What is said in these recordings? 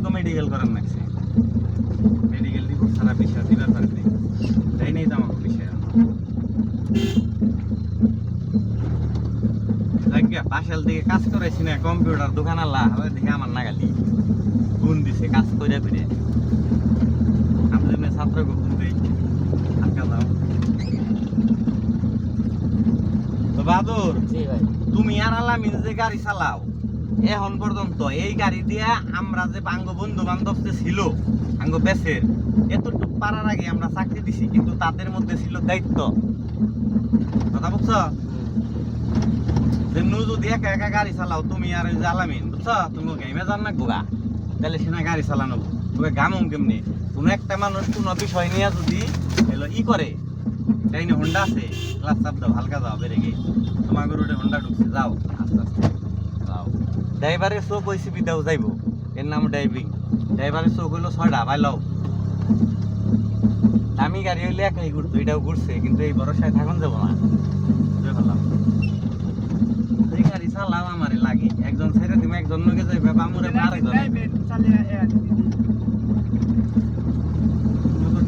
তো মেডিকেল করেন নাকছে medical report ছাড়া বিষয় দিবার পারবে তাই নেই তো আমার বিষয় পাশাল দিকে কাজ করেছি না কম্পিউটার দোকান আল্লাহ দেখে আমার নাগালি গুণ দিছে কাজ করে ফিরে আমি যেমনি ছাত্রকে গুণ দিই আটকা দাও তো বাদুর তুমি আর আলামিন যে গাড়ি চালাও এখন পর্যন্ত এই গাড়ি দিয়ে আমরা যে আঙ্গ বন্ধু বান্ধব যে ছিল আঙ্গ বেসের এতটুকু পারার আগে আমরা চাকরি দিছি কিন্তু তাদের মধ্যে ছিল দায়িত্ব কথা বুঝছো যদি একা একা গাড়ি চালাও তুমি আর ওই যে আলামিন বুঝছো তুমি গেমে যান না গোগা তাহলে সেনা গাড়ি চালানো তোকে গামুম কেমনি কোনো একটা মানুষ কোনো বিষয় নিয়ে যদি এলো ই করে তাই না হোন্ডা আছে ক্লাস চাপ দাও হালকা যাও বেড়ে গিয়ে তোমার রোডে হোন্ডা ঢুকছে যাও আস্তে আস্তে যাও ড্রাইভারের চোখ ওই সুবিধাও যাইব এর নাম ড্রাইভিং ড্রাইভারের চোখ হইলো 6টা ভাই লও আমি গাড়ি হইলে একাই ঘুরতো এটাও ঘুরছে কিন্তু এই ভরসায় থাকুন যাবো না ভাবলাম এই গাড়ি চালাও আমারে লাগে একজন ছেড়ে দিবে একজন নগে যাইবে বামুরে আরেকজন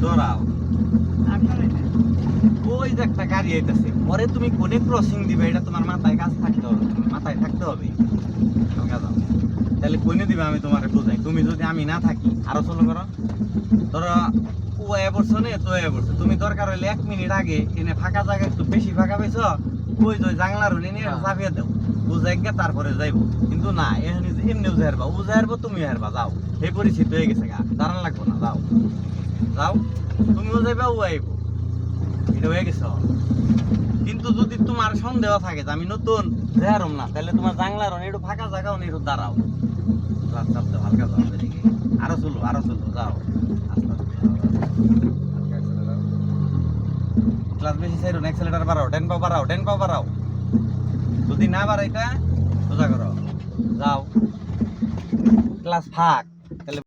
ডরাও ওই যে একটা গাড়ি আইতেছে পরে তুমি কোনে ক্রসিং দিবে এটা তোমার মাথায় কাজ থাকতে হবে মাথায় থাকতে হবে তাহলে কোনে দিবে আমি তোমারে বোঝাই তুমি যদি আমি না থাকি আরো চলো করো ধরো ও এ বলছো নে তো এ বলছো তুমি দরকার হইলে 1 মিনিট আগে এনে ফাঁকা জায়গা একটু বেশি ফাঁকা পাইছো ওই যে জানলার হলে নিয়ে চাপিয়ে দাও বুঝাই গিয়ে তারপরে যাইবো কিন্তু না এমনি এমনি উজাহারবা উজাহারবো তুমি হারবা যাও এই পরিস্থিতি হয়ে গেছে গা দাঁড়ান লাগবো না যাও যাও তুমিও যাইবা ও আইবো এটা হয়ে গেছে কিন্তু যদি তোমার সন্দেহ থাকে যে আমি নতুন যাহারম না তাহলে তোমার জানলার একটু ফাঁকা জায়গাও নেই একটু দাঁড়াও চাপতে হালকা যাও এদিকে আরো চলো যাও আস্তে আস্তে ক্লাস বেশি চাইরো না অ্যাক্সেলেটর বাড়াও ডেন পাও বাড়াও যদি না বাড়াইতা সোজা করো যাও ক্লাস ফাঁক